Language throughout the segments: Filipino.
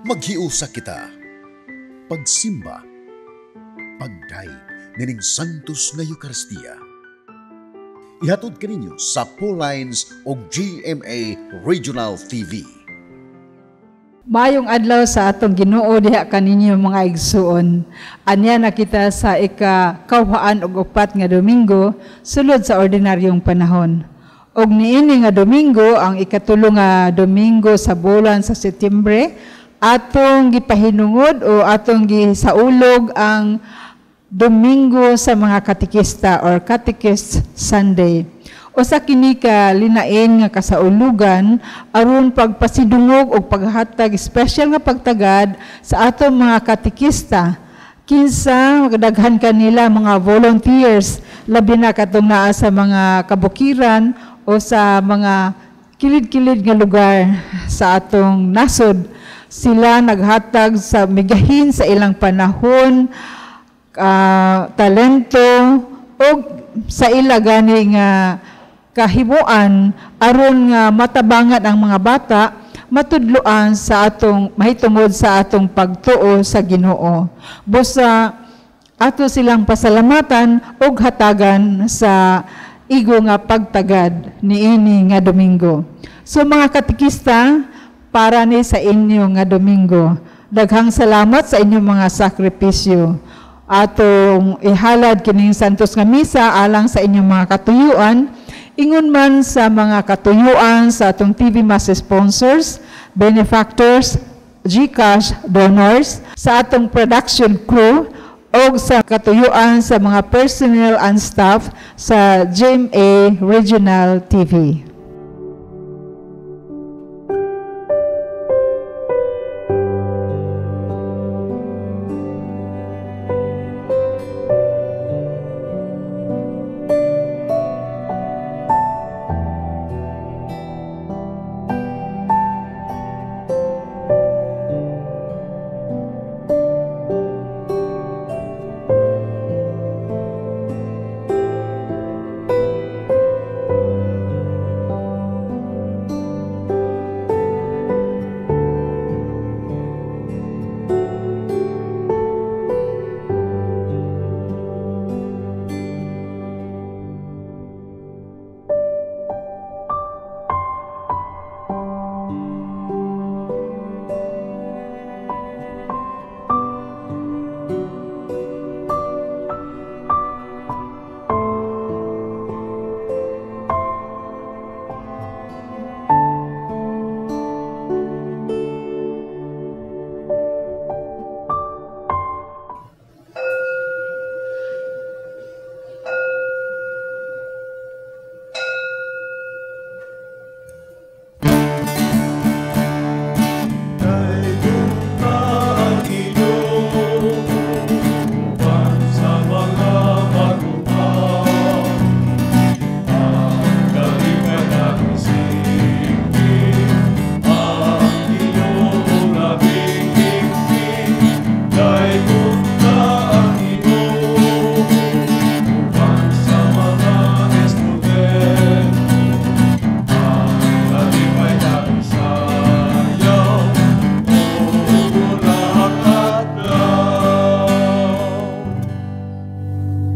Maghiusa kita, pagsimba, pagdaig nining Santos nga Eucharistia. Ihatod kaninyo sa Pauline's o GMA Regional TV. Mayong adlaw sa atong Ginoo diha kaninyo mga igsuon. Anya na kita sa ika-kauhaan og upat nga Domingo sulod sa ordinaryong panahon. Og niini nga Domingo ang ikatulo nga Domingo sa bulan sa Setyembre, atong gipahinungod o atong gisaulog ang Domingo sa mga katikista or Catechist Sunday. Usa kini ka linain nga kasaulugan aron pagpasidungog o paghatag special nga pagtagad sa atong mga katikista. Kinsa magdaghan kanila mga volunteers labi na katong naa sa mga kabukiran o sa mga kilid-kilid nga lugar sa atong nasod. Sila naghatag sa migahin sa ilang panahon, talento o sa ila gani nga kahimuan aron nga matabangan ang mga bata matudloan sa atong mahitungod sa atong pagtuo sa Ginoo. Busa ato silang pasalamatan og hatagan sa igo nga pagtagad niini nga Domingo. So mga katikista, para ni sa inyo nga Domingo, daghang salamat sa inyong mga sakripisyo. Atong ihalad kining Santos nga Misa alang sa inyong mga katuyuan, ingon man sa mga katuyuan sa atong TV Mass sponsors, benefactors, GCash donors, sa atong production crew, o sa katuyuan sa mga personnel and staff sa GMA Regional TV.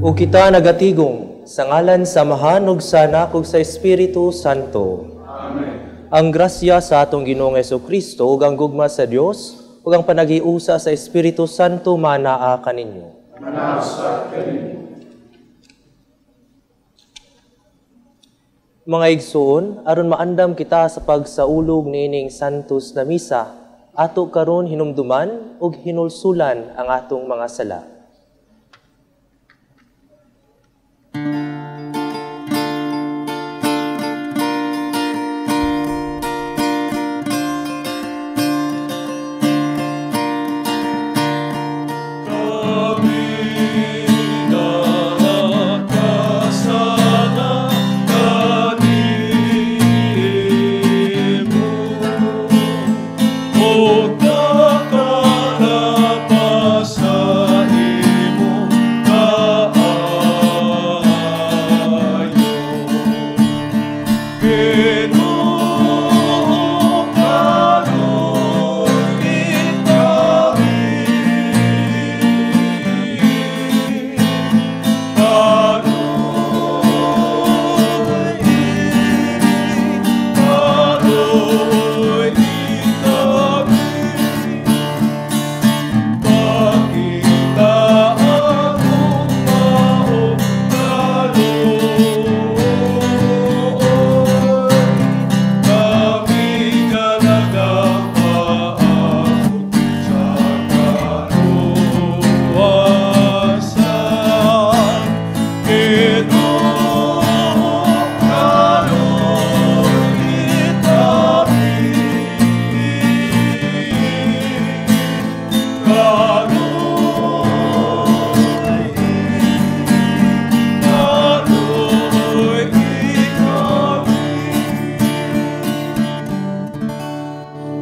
O kita nagatigong sa ngalan sa mahanog sa anak ug sa Espiritu Santo. Amen. Ang grasya sa atong Ginoong Jesucristo ug ang gugma sa Dios ug ang panaghiusa sa Espiritu Santo manaa kaninyo. Manasa kaninyo. Mga igsoon, aron maandam kita sa pagsaulog niining Santos na Misa, ato karon hinumduman ug hinulsulan ang atong mga sala. O kakarapasan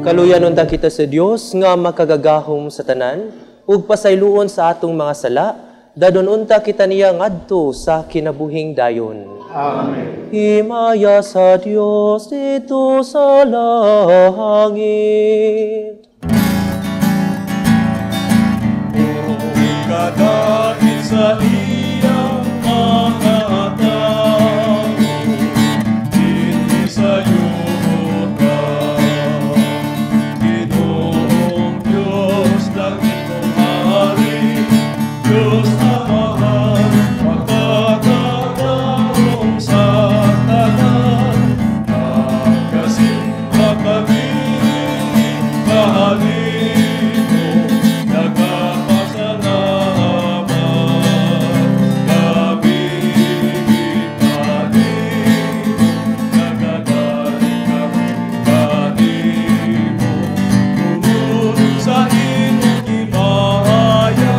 Kaluyan unta kita sa Dios nga makagagahom sa tanan ug pasayloon sa atong mga sala, dadon unta kita niya ngadto sa kinabuhing dayon. Amen. Himaya sa Dios dito sa langit. Kadakit sa iyang mga tao, hindi sa yuta. Ginoong Diyos, langit mong hari, Diyos Amahan, magkakagawang sa tanan, nagkasimba kami, kahalin mo, nagkakasalamat, gabi itali mo, nagagaling kami, gani mo, tumunod sa iyong himaya.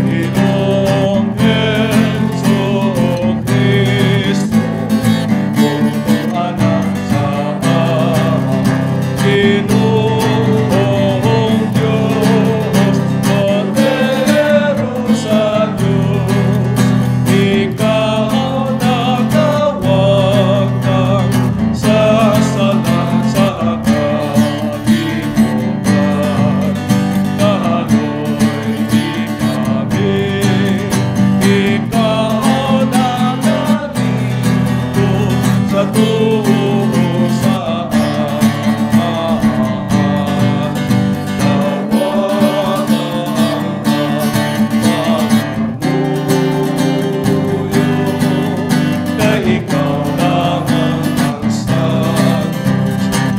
Ginoong Heso Kristo, Purong Anak sa Ama, Ginoong Diyos, Kordero sa Diyos, Ikaw nagtawag ng sasalan sa kalibutan. Kahaloy di kami, Ikaw na narito sa tuho saan. Ikaw lamang ang Santos,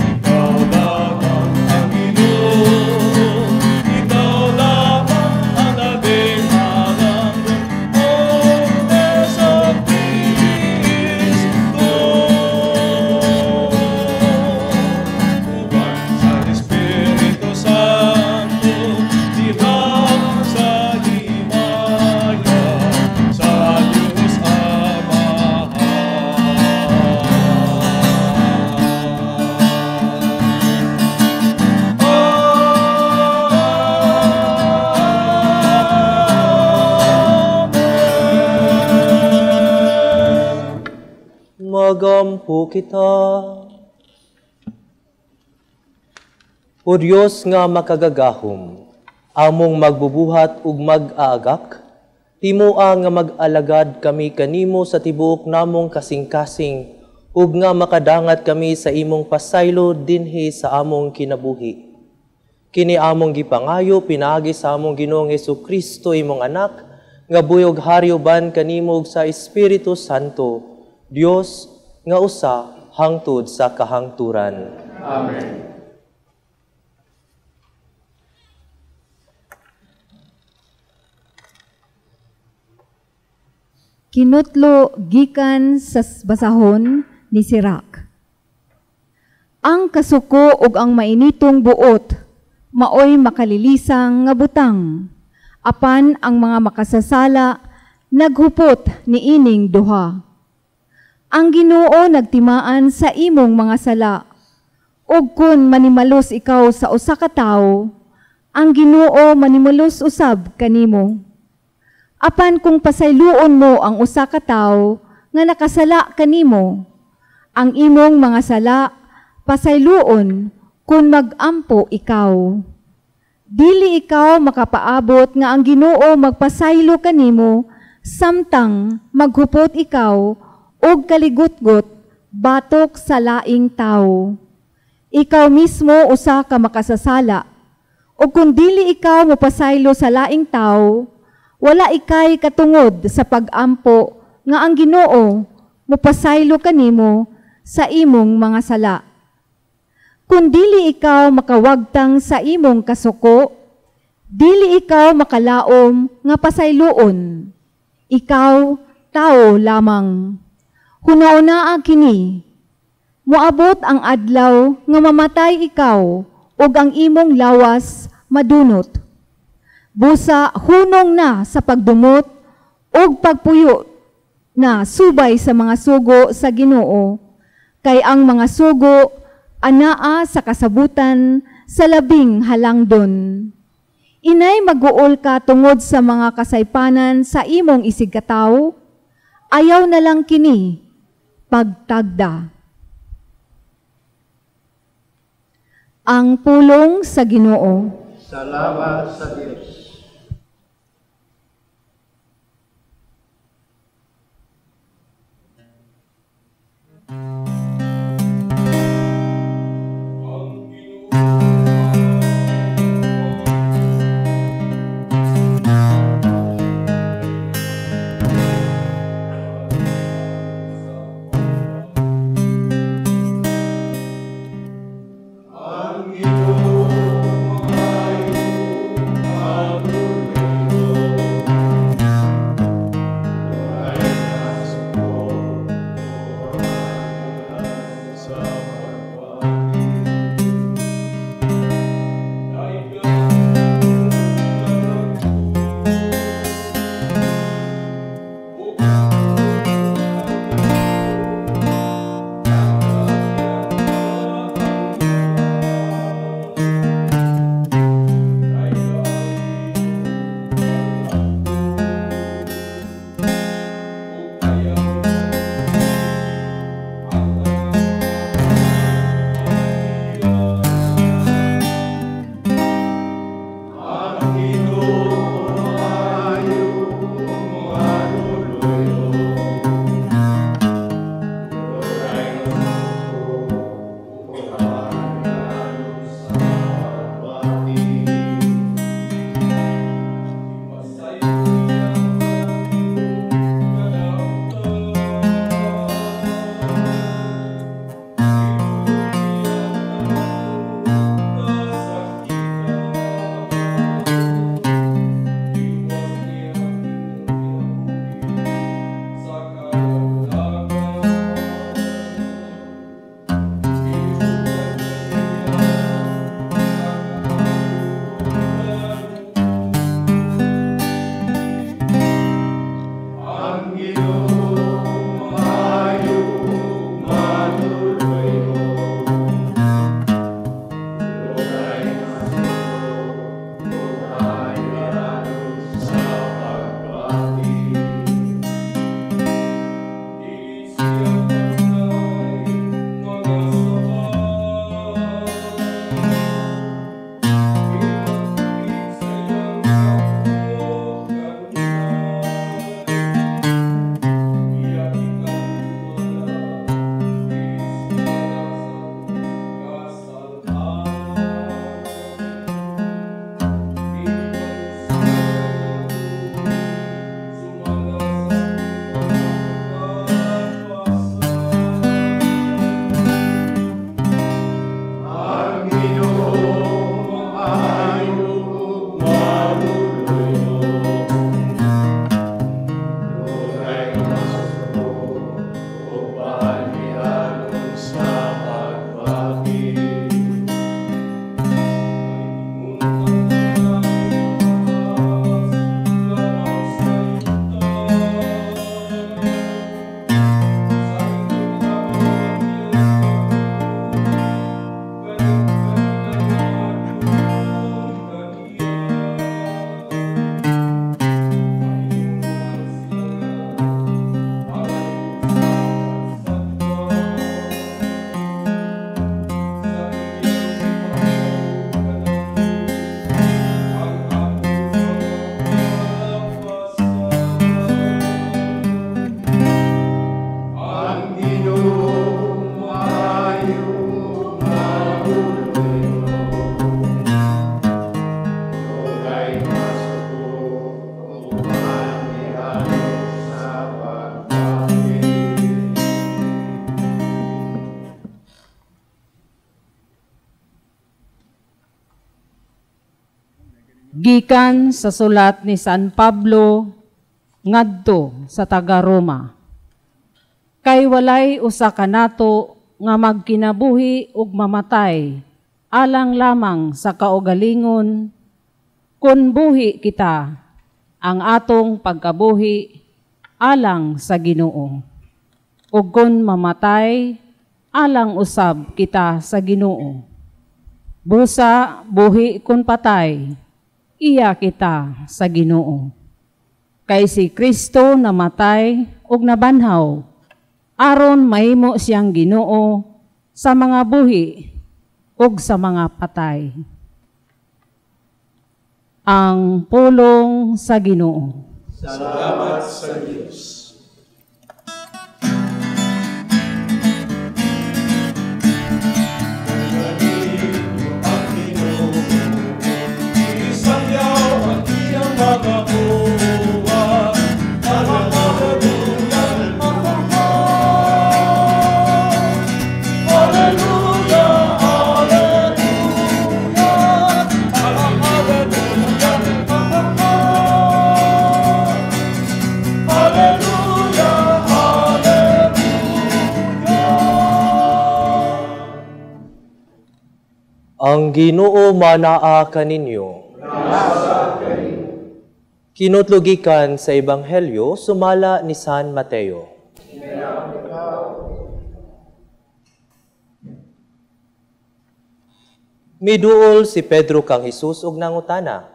Ikaw lamang ang Ginoo, Ikaw lamang ang labing halangdon, O Heso Kristo. Uban sa Espiritu Santo, dirang sa himaya, sa Diyos Amahan. Amen. Magampo kita. O Diyos nga makagagahom, among magbubuhat ug mag-aagak, timua nga mag-alagad kami kanimo sa tibuok namong kasing-kasing, ug nga makadangat kami sa imong pasaylo dinhi sa among kinabuhi. Kini among gipangayo pinaagi sa among Ginoong Jesucristo imong anak, nga buyog hari uban kanimo ug sa Espiritu Santo, Dios nga usa hangtod sa kahangturan. Amen. Kinutlo gikan sa basahon ni Sirach. Ang kasuko ug ang mainitong buot maoy makalilisang nga butang, apan ang mga makasasala naghupot ni ining duha. Ang Ginoo nagtimaan sa imong mga sala, ug kun manimalos ikaw sa usa ka tawo, ang Ginoo manimalos usab kanimo. Apan kung pasayloon mo ang usa ka tawo nga nakasala kanimo, ang imong mga sala pasayloon kun mag-ampo ikaw. Dili ikaw makapaabot nga ang Ginoo magpasaylo kanimo samtang maghupot ikaw og kaligutgot batok sa laing tawo. Ikaw mismo usa ka makasasala, ug kung dili ikaw mopasaylo sa laing tawo, wala ikay katungod sa pag-ampo nga ang Ginoo mopasaylo kanimo sa imong mga sala. Kung dili ikaw makawagtang sa imong kasuko, dili ikaw makalaom nga pasayloon. Ikaw tao lamang. Hunauna kini, moabot ang adlaw nga mamatay ikaw ug ang imong lawas madunot. Busa hunong na sa pagdumot ug pagpuyo na subay sa mga sugo sa Ginoo, Kay ang mga sugo, anaa sa kasabutan sa labing halangdon. Inay mag-uol ka tungod sa mga kasaypanan sa imong isigkataw, ayaw na lang kini, pagtagda. Ang pulong sa Ginoo. Salamat sa Diyos. Gikan sa sulat ni San Pablo ngadto sa taga Roma. Kay walay usa ka nato nga magkinabuhi ug mamatay alang lamang sa kaugalingon kun buhi kita ang atong pagkabuhi alang sa Ginoo. Ug kun mamatay alang usab kita sa Ginoo. Busa, buhi kun patay, iya kita sa Ginoo. Kay si Kristo namatay ug nabanhaw, aron mahimo siyang Ginoo sa mga buhi ug sa mga patay. Ang pulong sa Ginoo. Salamat sa Diyos. Ang Ginoo manaa kaninyo. Kinutlugikan sa Ebanghelyo sumala ni San Mateo. Miduol si Pedro kang Hesus ug nangutana,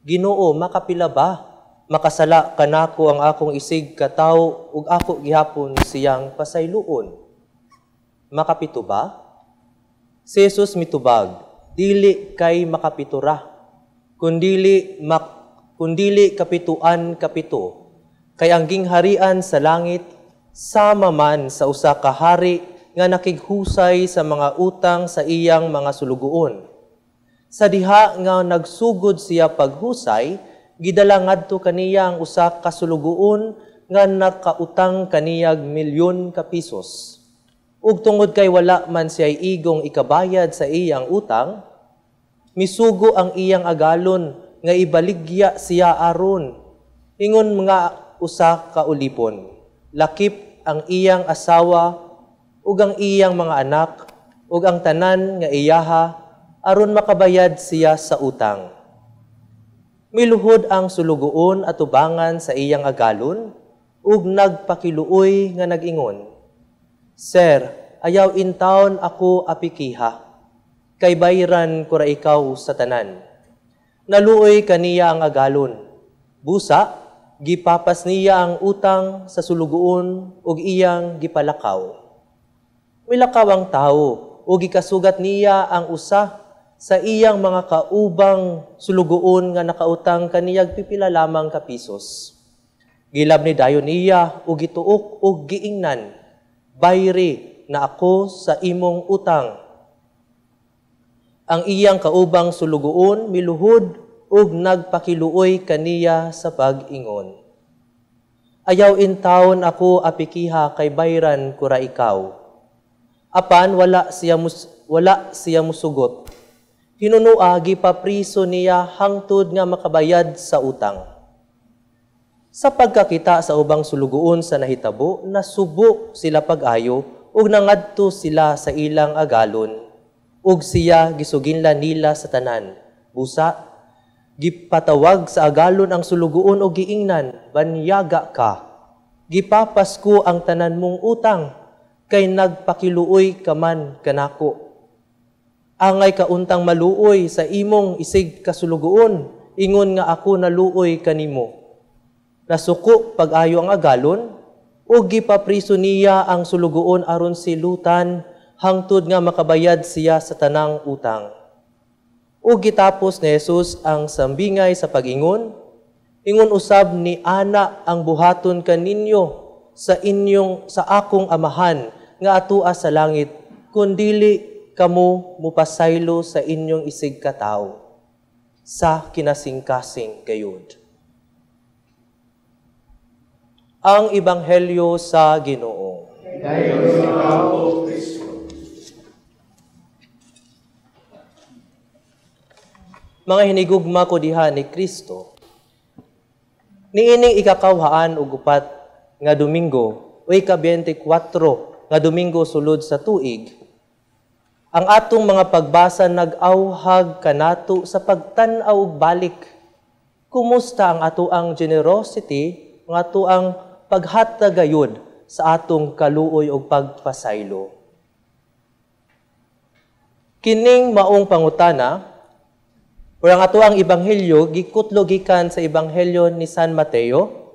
Ginoo, makapila ba? Makasala kanako ang akong isig katawo ug ako gihapon siyang pasayloon. Makapito ba? Si Jesus mitubag, dili kay makapitura, kundili kapituan kapito, kay ang gingharian sa langit, sama man sa usa ka hari nga nakighusay sa mga utang sa iyang mga sulugoon. Sa diha nga nagsugod siya paghusay, gidala ngadto kaniya ang usa ka sulugoon nga nakautang kaniyag milyon ka pisos. Ug tungod kay wala man siya'y igong ikabayad sa iyang utang, misugo ang iyang agalon nga ibaligya siya aron. Ingon mga usa ka ulipon, lakip ang iyang asawa ug ang iyang mga anak ug ang tanan nga iyaha aron makabayad siya sa utang. Miluhod ang sulugoon at tubangan sa iyang agalon ug nagpakiluoy nga nag-ingon, Sir, ayaw in taon ako apikiha, kay bayran ko ra ikaw sa tanan. Naluoy kaniya ang agalon. Busa, gipapas niya ang utang sa sulugoon ug iyang gipalakaw. Milakaw ang tao ug gikasugat niya ang usa sa iyang mga kaubang sulugoon nga nakautang kaniyag pipila lamang ka pisos. Gilab ni dayon niya ug gituok ug giingnan, bayri na ako sa imong utang. Ang iyang kaubang sulugoon miluhod ug nagpakiluoy kaniya sa pag-ingon. Ayaw in taon ako apikiha kay bayran ko ra ikaw. Apan wala siya musugot. Hinunua gipapriso niya hangtod nga makabayad sa utang. Sa pagkakita sa ubang sulugoon sa nahitabo, nasubo sila pag-ayo ug nangadto sila sa ilang agalon ug siya gisuginlan nila sa tanan. Busa, gipatawag sa agalon ang sulugoon ug giingnan, banyaga ka. Gipapas ko ang tanan mong utang kay nagpakiluoy ka man kanako. Angay kauntang maluoy sa imong isig kasulugoon, ingon nga ako naluoy kanimo. Nasuko pag-ayo ang agalon, o gipapriso niya ang sulugoon aron silutan, hangtod nga makabayad siya sa tanang utang. O gitapos ni Jesus ang sambingay sa pag-ingon, ingon usab ni ana ang buhaton kaninyo sa akong amahan nga atua sa langit, kundili kamo mupasaylo sa inyong isig katao sa kinasingkasing gayud. Ang Ebanghelyo sa Ginoo. Dayon ikaw, O Kristo. Mga hinigugma ko diha ni Kristo, niining ikakawhaan ug upat nga Domingo o ika-24 nga Domingo sulod sa tuig, ang atong mga pagbasa nag-awhag kanato sa pagtan-aw ug balik. Kumusta ang atoang generosity, ang atoang paghatagayod sa atong kaluoy o pagpasaylo. Kining maong pangutana, o ang ato ang ebanghelyo, gikutlo gikan sa ebanghelyo ni San Mateo,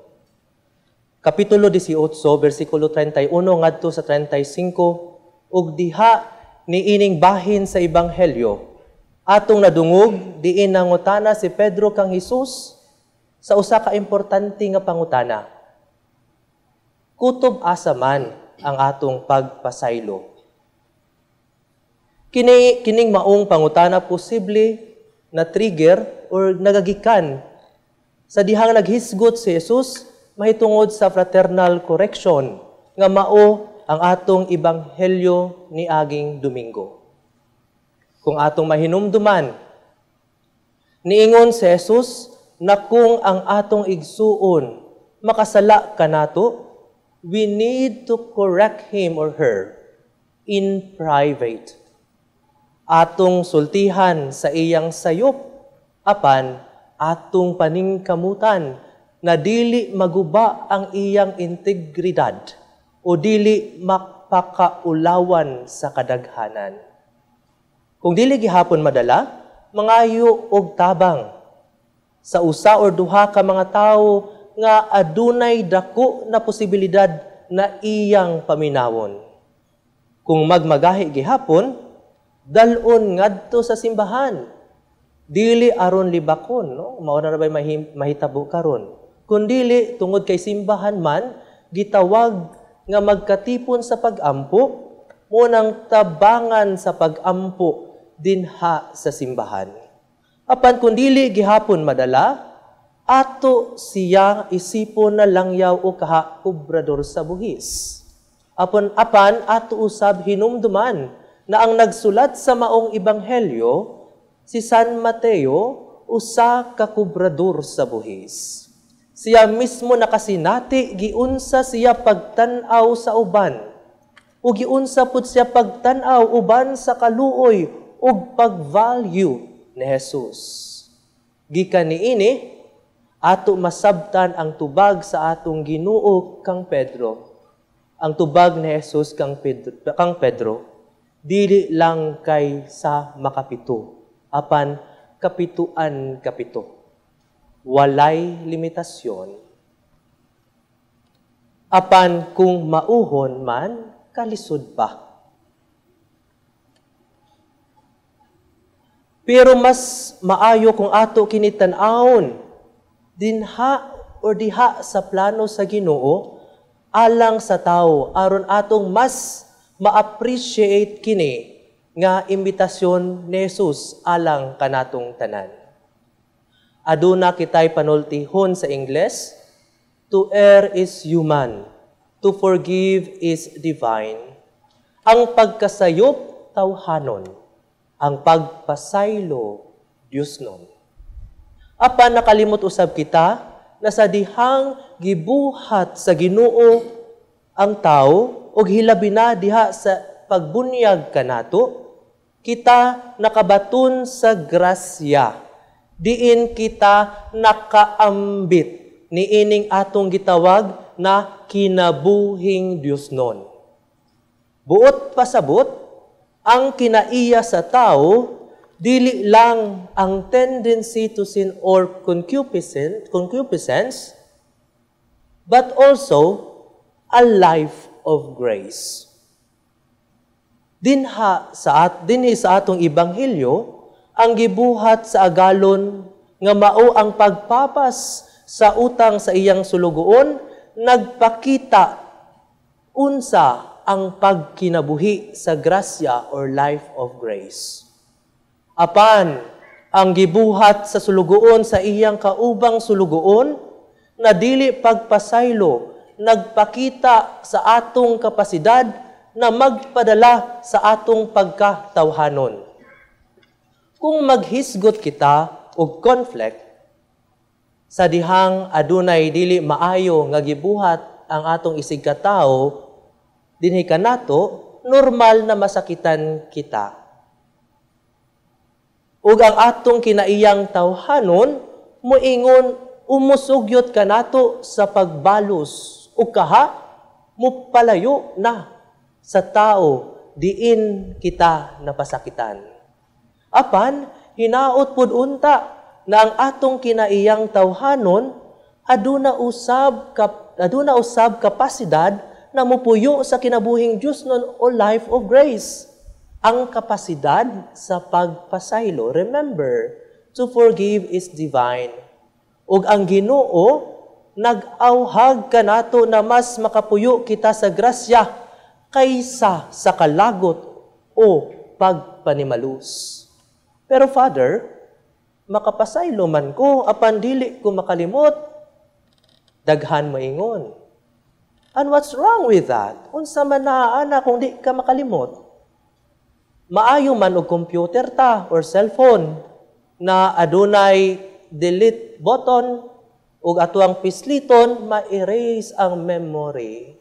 Kapitulo 18, versikulo 31 ngadto sa 35, ug diha niining bahin sa ebanghelyo, atong nadungog diin nangutana si Pedro kang Hesus sa usa ka importante nga pangutana. Kutob asa man ang atong pagpasaylo? Kining maong pangutana posible na trigger or nagagikan sa dihang naghisgot si Jesus mahitungod sa fraternal correction nga mao ang atong ebanghelyo ni aging Domingo. Kung atong mahinumduman, niingon si Jesus na kung ang atong igsuon makasala kanato, we need to correct him or her in private. Atong sultihan sa iyang sayop, apan atong paningkamutan na dili maguba ang iyang integridad o dili mapakaulawan sa kadaghanan. Kung dili gihapon madala, mangayo og tabang sa usa or duha ka mga tawo nga adunay dako na posibilidad na iyang paminawon. Kung magmagahi gihapon, dalon ngadto sa simbahan. Dili aron libakon, no? Mao na bay mahitabo karon. Kun dili tungod kay simbahan man gitawag nga magkatipon sa pag-ampo, mo nang tabangan sa pag-ampo dinha sa simbahan. Apan kun dili gihapon madala, ato siya isipon na langyaw o kaha kubrador sa buhis. Apan ato usab hinumduman na ang nagsulat sa maong ebanghelyo, si San Mateo, usa ka kubrador sa buhis. Siya mismo nakasinati, giunsa siya pagtanaw sa uban, o giunsa pud siya pagtanaw uban sa kaluoy ug pag-value ni Jesus. Gikan niini, ato masabtan ang tubag sa atong Ginoo kang Pedro. Ang tubag ni Jesus kang Pedro, dili lang kay sa makapito, apan kapituan kapito. Walay limitasyon. Apan kung mauhon man, kalisod pa. Pero mas maayo kung ato kinitan-aon, dinha or diha sa plano sa Ginoo, alang sa tao, aron atong mas ma-appreciate kini nga imbitasyon ni Jesus alang kanatong tanan. Aduna kitay panultihon sa Ingles, to err is human, to forgive is divine. Ang pagkasayop, tawhanon. Ang pagpasaylo, Diosnon. Apan nakalimot usab kita na sa dihang gibuhat sa Ginoo ang tao, o hilabi na diha sa pagbunyag kanato, kita nakabaton sa grasya. Diin kita nakaambit niining atong gitawag na kinabuhing Diosnon. Buot pasabot, ang kinaiya sa tao, dili lang ang tendency to sin or concupiscence, but also a life of grace. Dinhi sa atong ebanghelyo, ang gibuhat sa agalon nga mao ang pagpapas sa utang sa iyang sulugoon, nagpakita unsa ang pagkinabuhi sa grasya or life of grace. Apan, ang gibuhat sa sulugoon sa iyang kaubang sulugoon, na dili pagpasaylo, nagpakita sa atong kapasidad na magpadala sa atong pagkatawhanon. Kung maghisgot kita og conflict, sa dihang adunay dili maayo nga gibuhat ang atong isig katao, dinhi kanato, normal na masakitan kita. Ug ang atong kinaiyang tawhanon, moingon umusugyot kanato sa pagbalos o kaha, mupalayo na sa tao diin kita napasakitan. Apan, hinaot pud unta na ang atong kinaiyang tawhanon aduna usab kapasidad na mupuyo sa kinabuhing Dios nun o life of grace. Ang kapasidad sa pagpasaylo. Remember, to forgive is divine. Ug ang Ginoo nag-auhag kanato na mas makapuyo kita sa grasya kaysa sa kalagot o pagpanimalus. Pero Father, makapasaylo man ko, apan dili ko makalimot, daghan maingon. And what's wrong with that? Unsa man naa na kung di ka makalimot? Maayo man og computer ta or cellphone na adunay delete button ug ato ang pisliton ma-erase ang memory.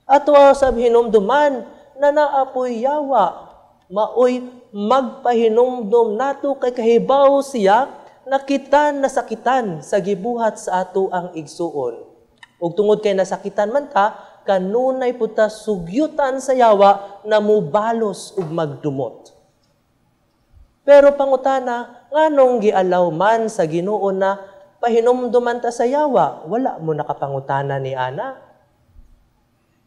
Ato sa hinumduman na naapoy yawa, maoy magpahinumdum nato kay kahibaw siya na kita nasakitan sa gibuhat sa ato ang igsuon. Ug tungod kay nasakitan man ta, kanunay puta sugyutan sa yawa na mubalos ug magdumot. Pero pangutana, nganong gialaw man sa Ginoo na pahinumduman ta sa yawa, wala mo nakapangutana ni ana.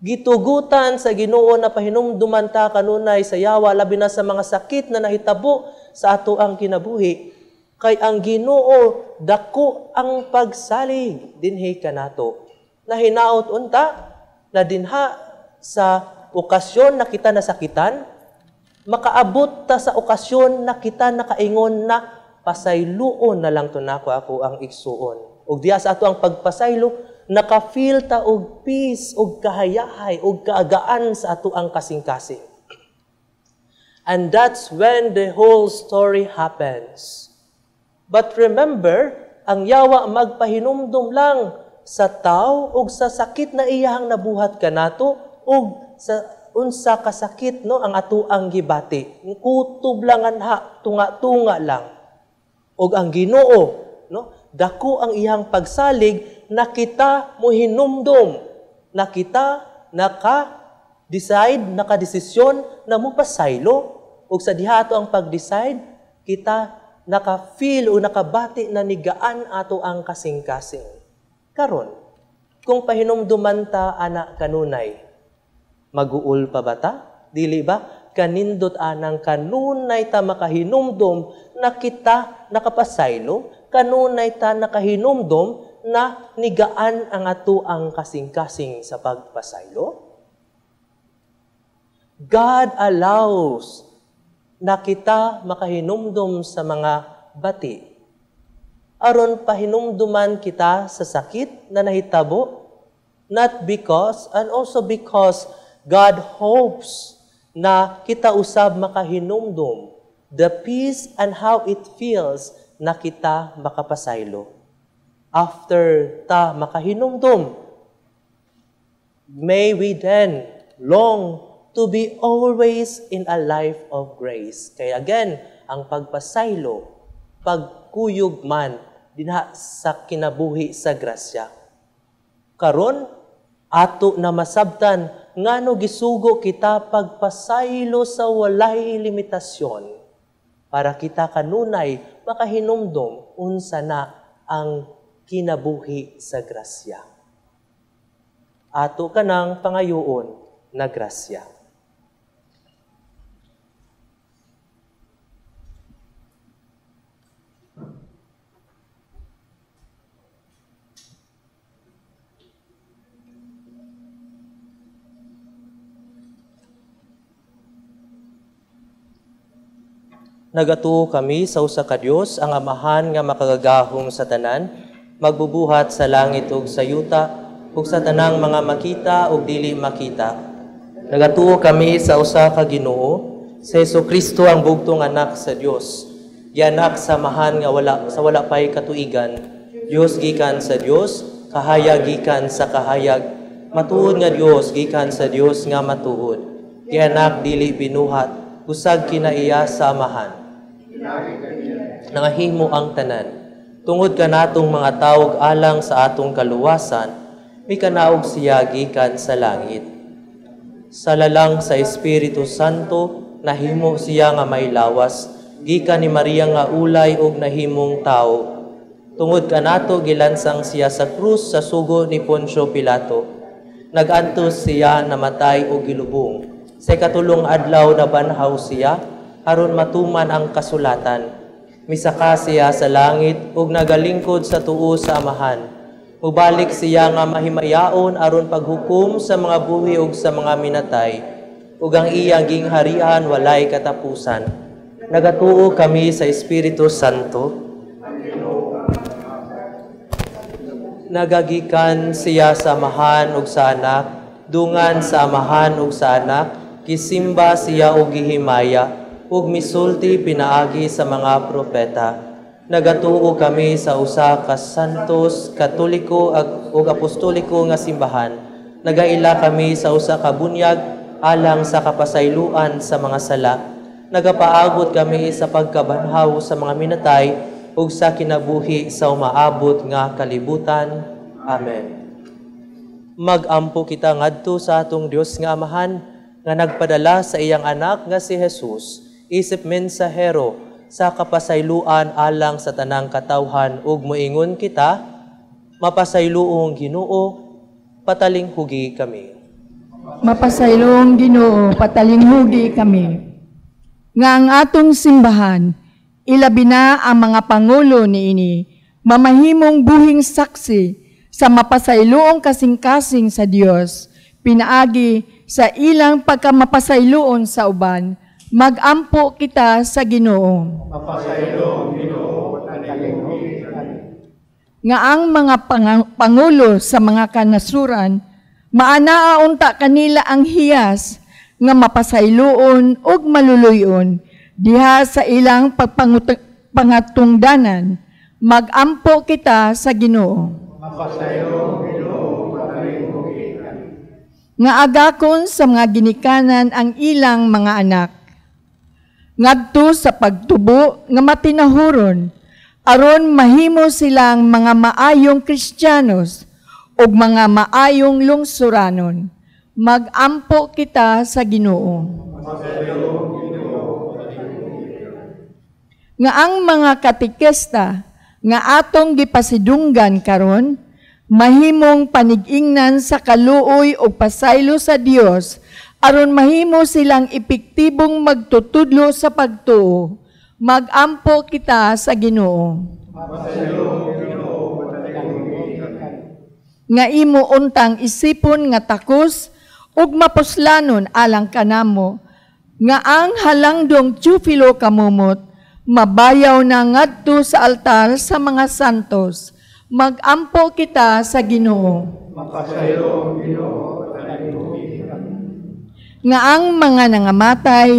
Gitugutan sa Ginoo na pahinumduman ta kanunay sa yawa, labi na sa mga sakit na nahitabo sa ato ang kinabuhi. Kay ang Ginoo dako ang pagsalig dinhi kanato. Na hinaot unta na dinha sa okasyon na kita nasakitan, makaabot ta sa okasyon na kita nakaingon na pasayloon na lang to nako ako ang igsuon. Ug diha sa ato ang pagpasaylo, naka-feel ta og peace, og kahayahay, og kaagaan sa ato ang kasing-kasing. And that's when the whole story happens. But remember, ang yawa magpahinumdum lang sa tao og sa sakit na iyahang nabuhat kanato og sa unsa kasakit no ang ato ang gibati. Kutob lang anha, tunga-tunga lang. Og ang Ginoo, no, dako ang iyang pagsalig na kita mohinumdum, na kita naka-decide, naka-desisyon na mo pasaylo. Ug sa diha ato ang pag-decide, kita naka-feel o nakabati na nigaan ato ang kasing-kasing. Karon, kung pahinumduman ta ana kanunay, maguul pa ba ta? Dili ba? Kanindot anang kanunay ta makahinumdum na kita nakapasaylo, kanunay ta nakahinumdum na nigaan ang ato ang kasing-kasing sa pagpasaylo? God allows na kita makahinumdum sa mga bati. Aron pahinumduman kita sa sakit na nahitabo, not because, and also because God hopes na kita usab makahinumdum the peace and how it feels na kita makapasaylo. After ta makahinumdum, may we then long to be always in a life of grace. Kaya again, ang pagpasaylo, pagkuyog man, dinha sa kinabuhi sa grasya. Karon, ato na masabtan, ngano gisugo kita pagpasaylo sa walay limitasyon para kita kanunay makahinumdum unsa na ang kinabuhi sa grasya. Ato kanang pangayoon na grasya. Nagatuo kami sa usa ka Dios, ang Amahan nga makagagahom sa tanan, magbubuhat sa langit ug sa yuta, ug sa tanang mga makita ug dili makita. Nagatuo kami sa usa ka Ginoo, sa Jesucristo ang bugtong anak sa Dios. Gianak sa Amahan nga wala pay katuigan, Dios gikan sa Dios, kahayag gikan sa kahayag, matuod nga Dios gikan sa Dios nga matuod. Gianak dili binuhat, usag kinaiya sa Amahan. Nangahimo ang tanan. Tungod kanatong mga tawag alang sa atong kaluwasan, may kanaog siya gikan sa langit. Sa lalang sa Espiritu Santo, nahimo siya nga may lawas, gikan ni Maria nga ulay ug nahimong tao. Tungod kanato gilansang siya sa krus sa sugo ni Poncio Pilato. Nagantos siya namatay ug gilubong. Sa katulong adlaw na banhaw siya aron matuman ang kasulatan. Misaka siya sa langit ug nagalingkod sa tuo sa Amahan. Mubalik siya nga mahimayaon aron paghukom sa mga buhi ug sa mga minatay. Ug ang iyang gingharian walay katapusan. Nagatuo kami sa Espiritu Santo. Nagagikan siya sa Amahan ug sa Anak, dungan sa Amahan ug sa Anak, gisimba siya ug gihimaya, ug misulti pinaagi sa mga propeta. Nagatuo kami sa usa ka santos, katoliko ug apostoliko nga simbahan. Nagaila kami sa usa ka bunyag alang sa kapasayloan sa mga sala. Nagapaabot kami sa pagkabanhaw sa mga minatay ug sa kinabuhi sa umaabot nga kalibutan. Amen. Magampo kita ngadto sa atong Dios nga Amahan nga nagpadala sa iyang anak nga si Jesus, isip mensahero sa kapasayloan alang sa tanang katawhan ug moingon kita, mapasayloong Ginoo, patalinghugi kami. Mapasayloong Ginoo, patalinghugi kami. Nga ang atong simbahan, ilabi na ang mga pangulo niini, mamahimong buhing saksi sa mapasayloong kasing-kasing sa Dios, pinaagi sa ilang pagkamapasayloon sa uban, magampo kita sa Ginoo. Mapasayloong Ginoo, patalinghugi kami. Nga ang mga pangulo sa mga kanasuran, maanaaunta kanila ang hiyas nga mapasayloon ug maluluyon diha sa ilang pangatungdanan, magampo kita sa Ginoo. Mapasayloong Ginoo, patalinghugi kami. Nga agakon sa mga ginikanan ang ilang mga anak, ngadto sa pagtubo nga matinahuron, aron mahimo silang mga maayong Kristiyanos ug mga maayong lungsuranon, magampo kita sa Ginoo. Nga ang mga katikesta nga atong gipasidunggan karon, mahimong panigingnan sa kaluoy o pasaylo sa Dios, aron mahimo silang epektibong magtutudlo sa pagtuo, magampo kita sa Ginoo. Nga imo untang isipon nga takos ug mapuslanon alang kanamo, nga ang halangdong Teofilo kamumot, mabayaw na ngadto sa altar sa mga santos, magampo kita sa Ginoo. Mapasayloong Ginoo, patalinghugi kami. Nga ang mga nangamatay,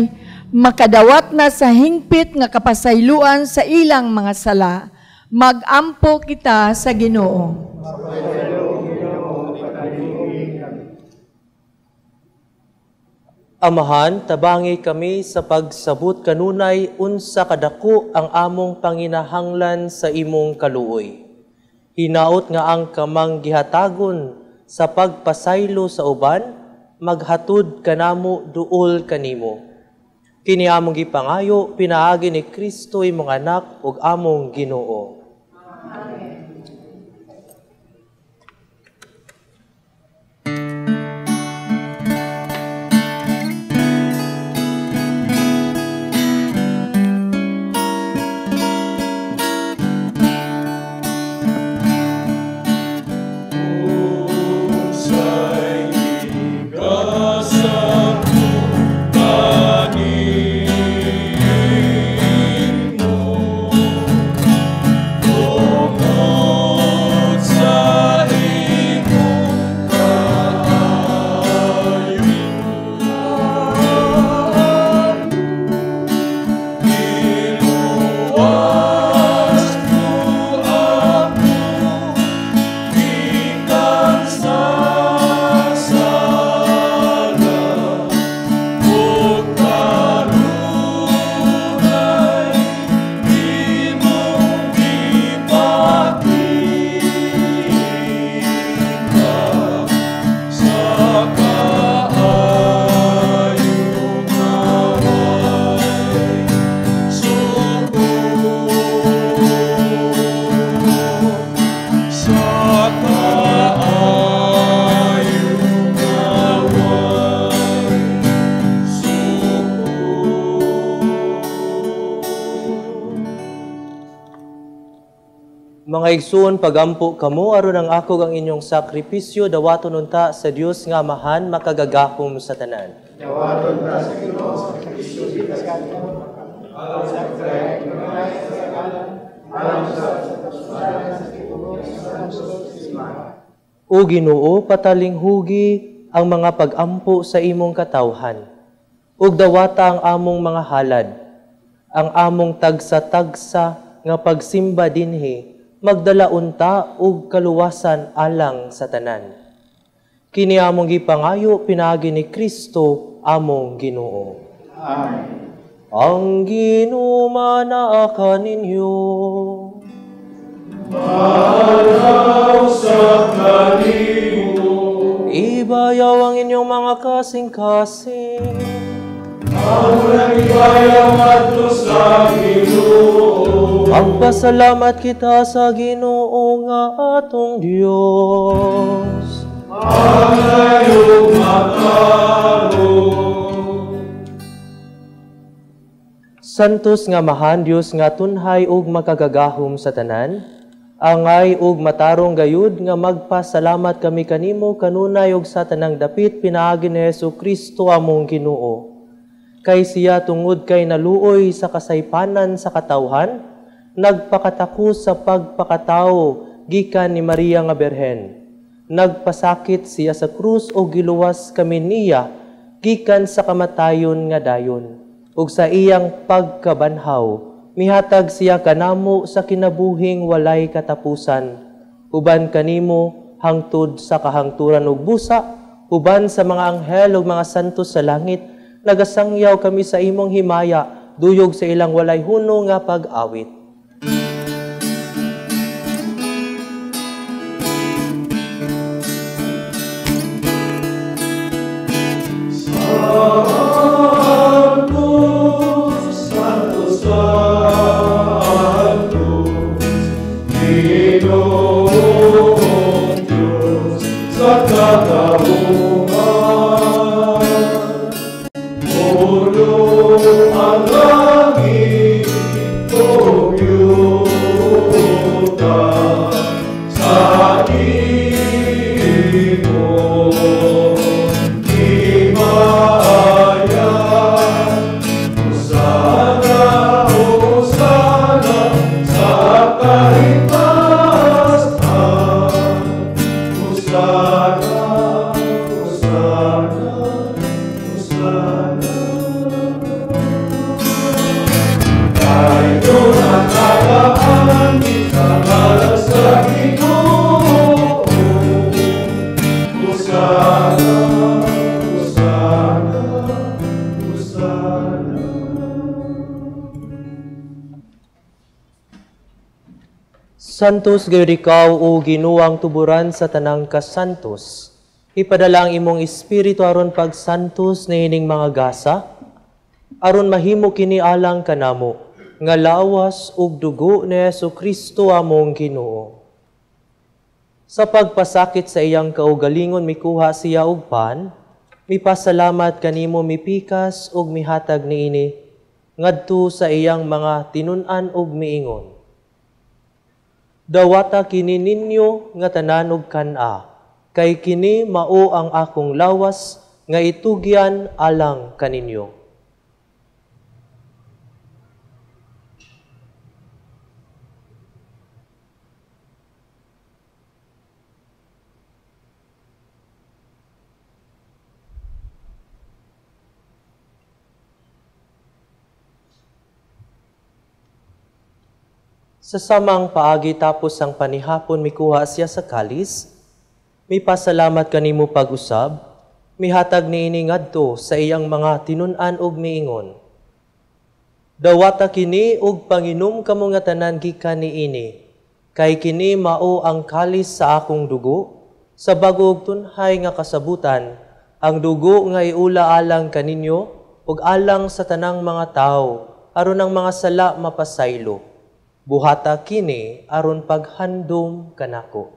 makadawat na sa hingpit nga kapasayloan sa ilang mga sala, magampo kita sa Ginoo. Amahan, tabangi kami sa pagsabot kanunay unsa kadako ang among panginahanglan sa imong kaluoy. Hinaot nga ang kamang gihatagon sa pagpasaylo sa uban, maghatod kanamo duol kanimo. Kini among gipangayo, pinaagi ni Kristo imong anak ug among Ginoo. Mga igsoon, pagampo kamo aron ang ako ang inyong sakripisyo dawaton unta sa Dios nga amahan makagagahom sa tanan. Dawaton ta sa Ginoo sa Kristo kita sa kanto. Alam sa kay sa kalan. Alam sa O Ginoo, patalinghugi ang mga pagampo sa imong katawhan. Ug dawata ang among mga halad, ang among tagsa-tagsa nga pagsimba dinhi magdala unta ug kaluwasan alang sa tanan. Kini among gipangayo pinaagi ni Kristo among Ginoo. Amen. Ang ginumana kaninyo. Manaw sa kanimo. Ibayaw ang inyong mga kasing-kasing. Ang ibayaw adto sa Ginoo. Magpasalamat kita sa Ginoo nga atong Dios. Ang mataro. Santos nga mahan Dios nga tunhay ug makagagahom sa tanan, angay ug matarong gayud nga magpasalamat kami kanimo kanunay ug sa tanang dapit pinaagi ni Jesucristo among Ginoo. Kay siya tungod kay naluoy sa kasaypanan sa katawhan, nagpakatako sa pagpakatao gikan ni Maria nga Berhen. Nagpasakit siya sa krus o giluwas kami niya gikan sa kamatayon nga dayon. Ug sa iyang pagkabanhaw, mihatag siya kanamo sa kinabuhing walay katapusan. Uban kanimo hangtod sa kahangturan ug busa, uban sa mga anghel ug mga santos sa langit, nagasangyaw kami sa imong himaya, duyog sa ilang walay huno nga pag-awit. Santos gayud ikaw o ginuwang tuburan sa tanang kasantos. Ipadala ang imong espiritu aron pagsantos na ining mga gasa, aron mahimo kini alang kanamo, nga lawas ug dugo ni Jesucristo among Ginoo. Sa pagpasakit sa iyang kaugalingon mikuha siya og pan, mipasalamat kanimo mipikas ug mihatag niini ngadto sa iyang mga tinun-an ug miingon. Dawata kini ninyo nga tanan og kan-a, kay kini mao ang akong lawas nga itugyan alang kaninyo. Sa samang paagi tapos ang panihapon mikuha siya sa kalis, mipasalamat kanimo pag-usab, mihatag niini ngadto sa iyang mga tinun-an ug miingon. Dawata kini ug panginom kamo nga tanan gikan niini, kay kini mao ang kalis sa akong dugo, sa bagog tunhay nga kasabutan, ang dugo nga iula alang kaninyo ug alang sa tanang mga tawo, aron ang mga sala mapasaylo. Buhata kini aron paghandom kanako.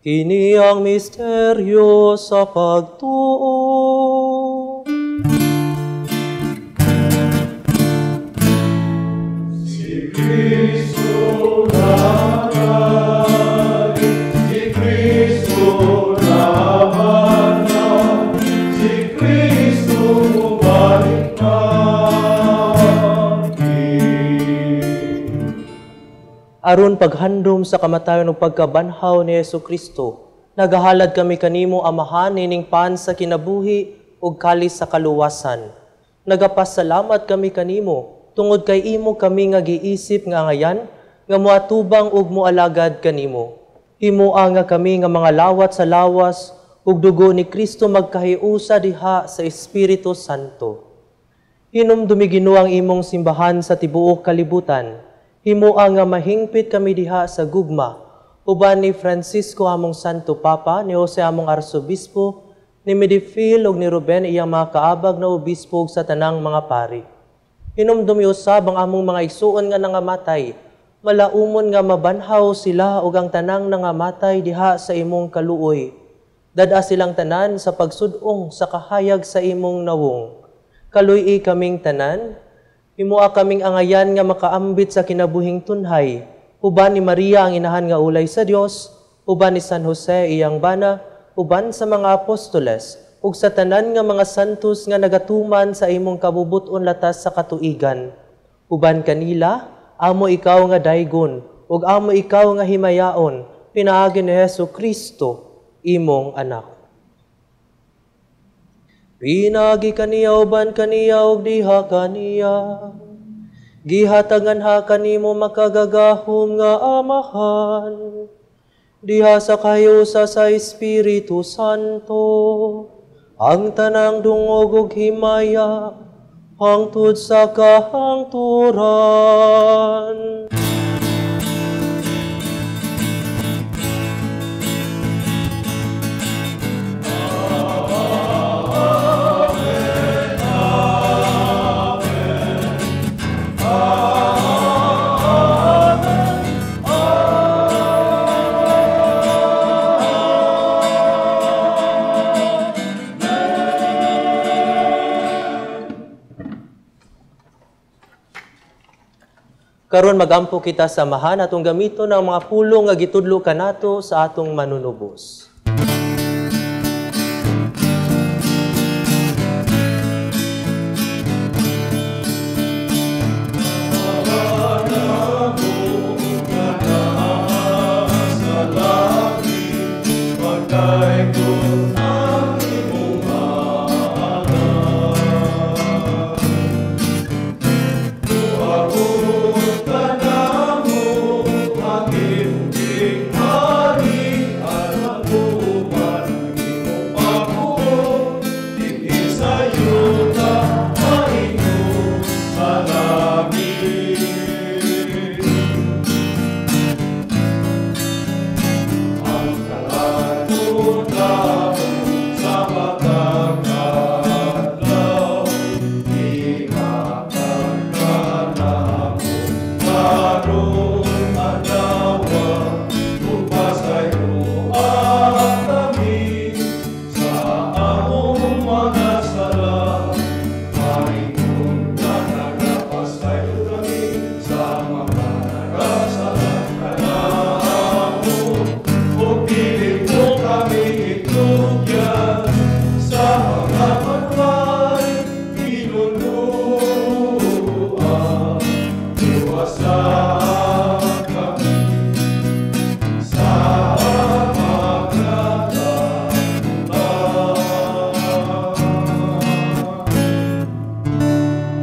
Kini ang misteryo sa pagtuo. Si Kristo naman, si Kristo naman, si Kristo bumalik Aron paghandom sa kamatayon ug pagkabanhaw ni Jesucristo, nagahalad kami kanimo amahan nining pan sa kinabuhi ug kalis sa kaluwasan. Nagapasalamat kami kanimo tungod kay imo kami nga giisip nga ngayan nga moatubang ug moalagad kanimo. Himua nga kami nga mga lawat sa lawas ug dugo ni Kristo magkahiusa diha sa Espiritu Santo. Hinumdumi Ginoo ang imong simbahan sa tibuok kalibutan. Himua nga mahingpit kami diha sa gugma, uban ni Francisco among Santo Papa, ni Jose among Arsobispo, ni Medifil ug ni Ruben iyang mga kaabag na obispo sa tanang mga pari. Hinumdumi usab ang among mga igsuon nga nangamatay, malaumon nga mabanhaw sila ug ang tanang nangamatay diha sa imong kaluoy. Dada silang tanan sa pagsudong sa kahayag sa imong nawong. Kaluy kaming tanan, himuha kaming angayan nga makaambit sa kinabuhing tunhay, uban ni Maria ang inahan nga ulay sa Dios, uban ni San Jose iyang bana, uban sa mga apostoles, ug sa tanan nga mga santos nga nagatuman sa imong kabubuton latas sa katuigan. Uban kanila, amo ikaw nga daygon, ug amo ikaw nga himayaon, pinaagi ni Jesucristo, imong anak. Pinagi kaniya uban kaniya ug diha kaniya. Gihatagan ha kanimo makagagahom nga amahan. Diha sa kayusa sa Espiritu Santo. Ang tanang dungog ug himaya hangtod sa kahangturan. Karon magampo kita samahan atong gamiton ang mga pulong nga gitudlo kanato sa atong manunubos.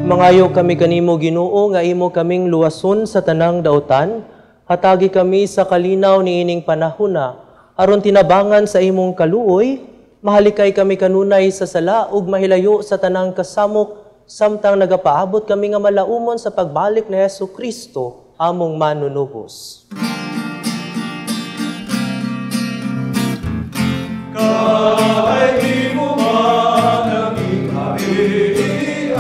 Mangayo kami kanimo Ginoo nga imo kaming luwason sa tanang daotan, hatagi kami sa kalinaw niining panahona, aron tinabangan sa imong kaluoy, mahalikay kami kanunay sa sala ug mahilayo sa tanang kasamok, samtang nagapaabot kami nga malaumon sa pagbalik ni Jesucristo, among manunubos. Kahit imo man ang ingarian,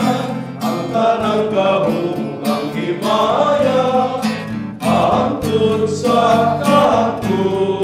ang tanang kahong ang himaya, hangtod sa katuturan.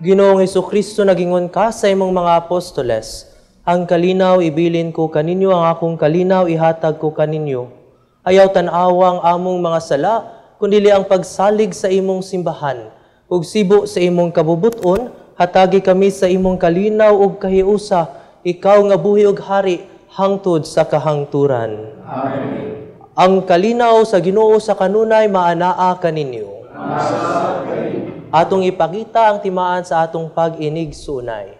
Ginoong Hesukristo, nagingon ka sa imong mga apostoles, ang kalinaw ibilin ko kaninyo, ang akong kalinaw ihatag ko kaninyo. Ayaw tan-awang among mga sala, kundili ang pagsalig sa imong simbahan. Ug sibo sa imong kabubuton, hatagi kami sa imong kalinaw ug kahiusa, ikaw nga buhi ug hari, hangtod sa kahangturan. Amen. Ang kalinaw sa Ginoo sa kanunay maanaa kaninyo. Atong ipakita ang timaan sa atong pag-inig sunay.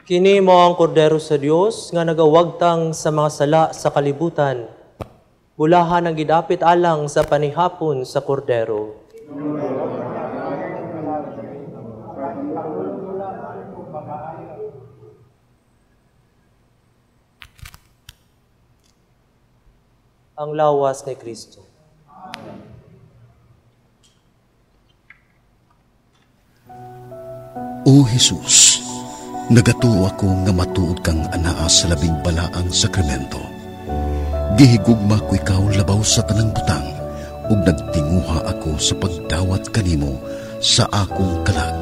Kini mo ang kordero sa Dios nga nagawagtang sa mga sala sa kalibutan. Bulahan ang gidapit alang sa panihapon sa kordero. Ang lawas ni Kristo. O Jesus, nagatuo ako nga matuod kang anaa sa labing balaang sakramento. Gihigugma ko ikaw labaw sa tanang butang, ug nagtinguha ako sa pagdawat kanimo sa akong kalag.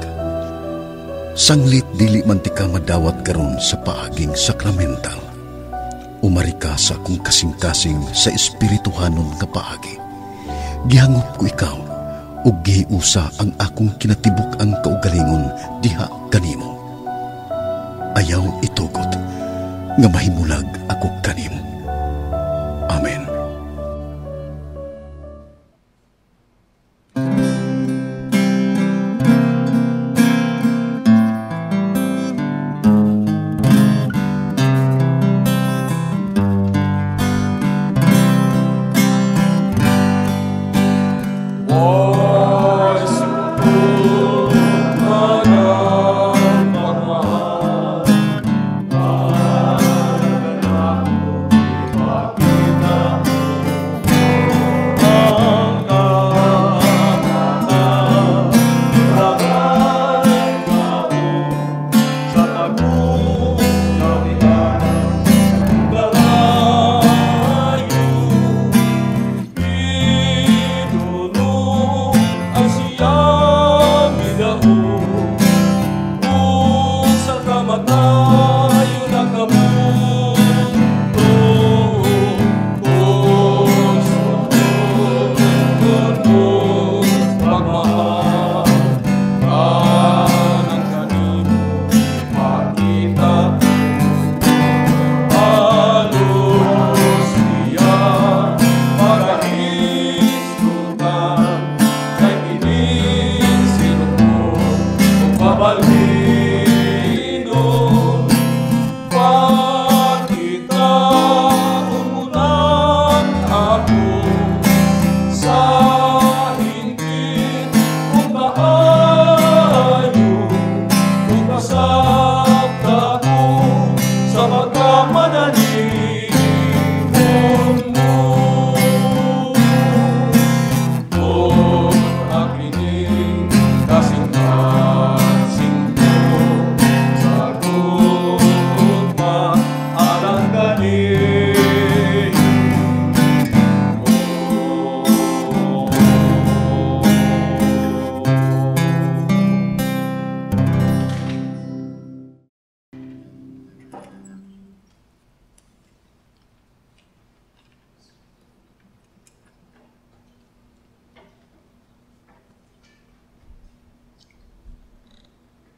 Sanglit dili man ti ka madawat karon sa paaging sakramental. Umari ka sa akong kasing-kasing sa espirituhanon nga paagi. Gihangop ko ikaw, ug gihiusa ang akong kinatibuk ang kaugalingon diha kanimo. Ayaw itugot nga mahimulag ako kanimo. Amen. Kita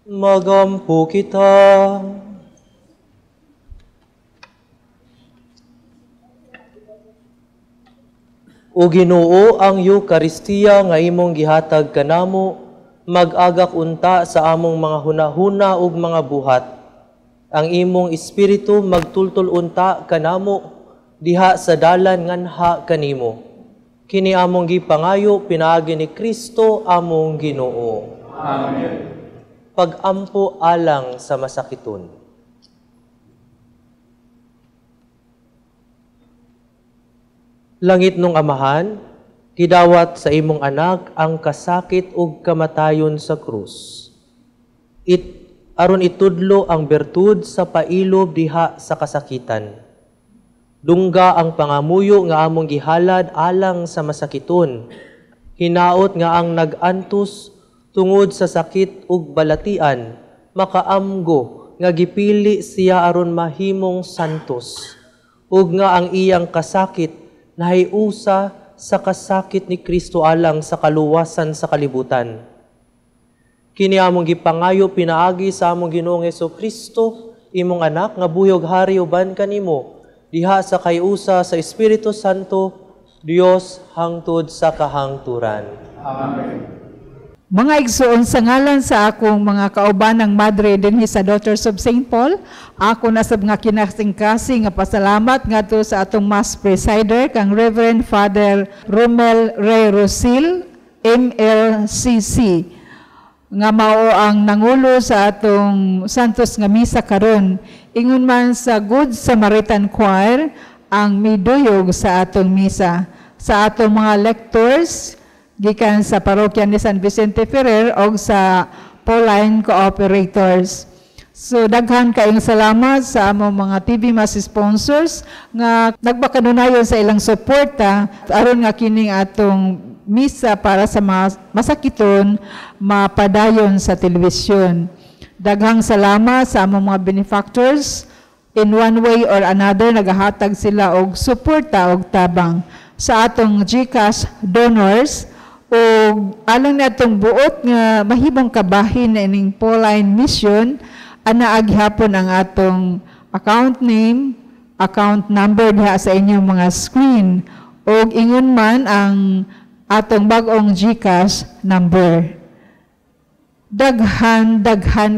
Magampo kita. O Ginoo, ang Eucharistia nga imong gihatag kanamo, mag-agak unta sa among mga hunahuna ug mga buhat. Ang imong espiritu magtultol unta kanamo diha sa dalan nganha kanimo. Kini among gipangayo pinaagi ni Kristo among Ginoo. Amen. Pag-ampo alang sa masakiton. Langit nung Amahan, gidawat sa imong anak ang kasakit ug kamatayon sa krus. Aron itudlo ang bertud sa pailob diha sa kasakitan. Dungga ang pangamuyo nga among gihalad alang sa masakiton. Hinaot nga ang nag-antos tungod sa sakit ug balatian, makaamgo nga gipili siya aron mahimong santos. Ug nga ang iyang kasakit nahiusa sa kasakit ni Kristo alang sa kaluwasan sa kalibutan. Kini among gipangayo pinaagi sa among Ginoong Jesucristo, imong anak nga buyog hari uban kanimo, diha sa kayusa sa Espiritu Santo, Dios hangtod sa kahangturan. Amen. Mga igsuon, sa ngalan sa akong mga kaubanang madre dinhi sa Daughters of St. Paul, ako na sab nga kinasingkasing nga pasalamat ngadto sa atong Mass Presider kang Reverend Father Romel Ray Rosil, MLCC, nga mao ang nangulo sa atong Santos nga misa karon. Ingon man sa Good Samaritan Choir ang miduyog sa atong misa. Sa atong mga lectors gikan sa parokya ni San Vicente Ferrer o sa Pauline Cooperators. So daghan kayong salamat sa among mga TV Mass sponsors nga nagbakanunayon sa ilang suporta aron nga kining atong misa para sa masakiton mapadayon sa telebisyon. Daghang salamat sa among mga benefactors. In one way or another nagahatag sila og suporta og tabang sa atong GCash donors. O alang na itong buot nga mahibong kabahin na ining Pauline Mission, anaag-hapon ang atong account name, account number diha sa inyong mga screen, o ingon man ang atong bagong GCash number. Daghan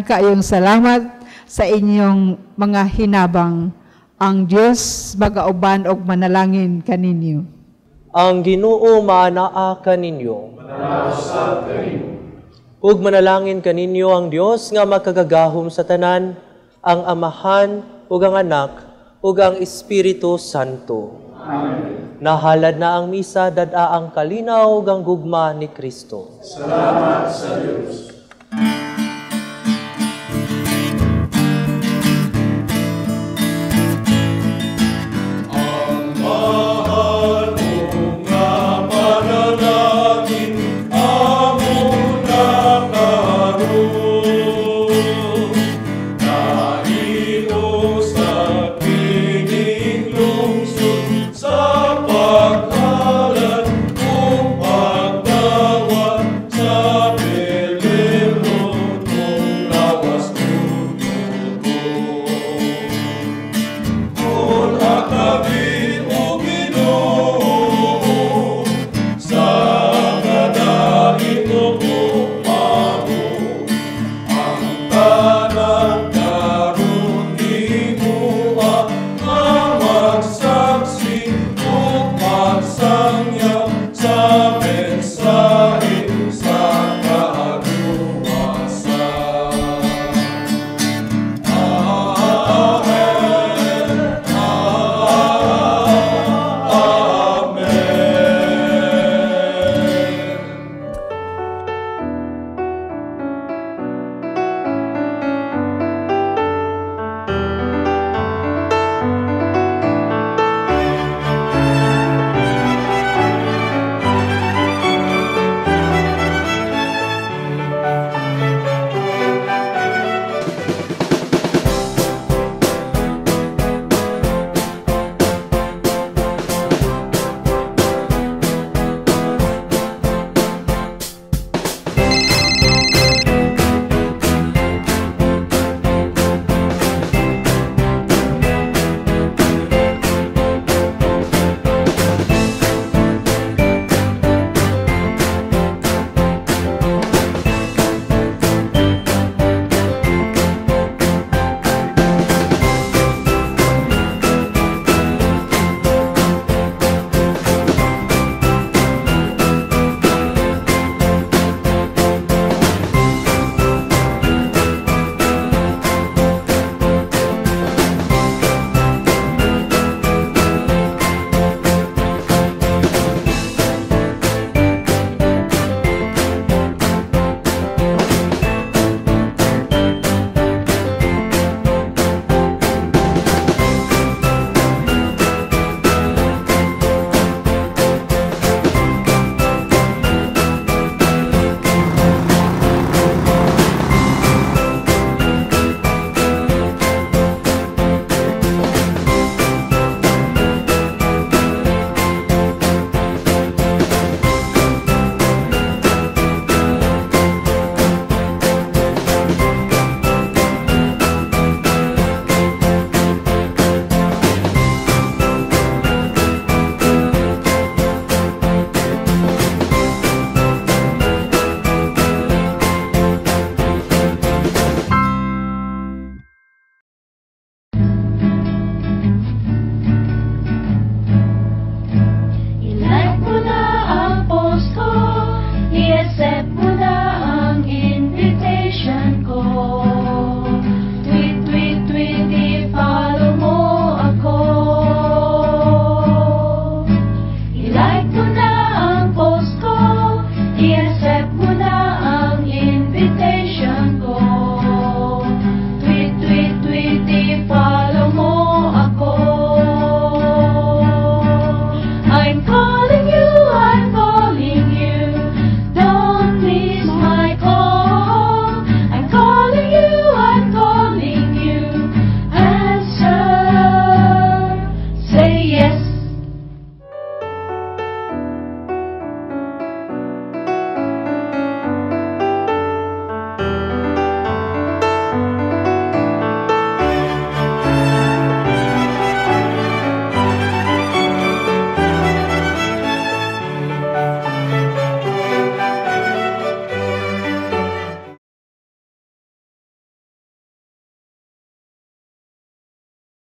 kayong salamat sa inyong mga hinabang. Ang Diyos magauban og manalangin kaninyo. Ang Ginoo maanaa kaninyo. Ug manalangin kaninyo ang Dios nga makagagahom sa tanan, ang Amahan ug ang Anak ug ang Espiritu Santo. Amen. Nahalad na ang misa, dad-a ang kalinaw ug ang gugma ni Kristo. Salamat sa Diyos.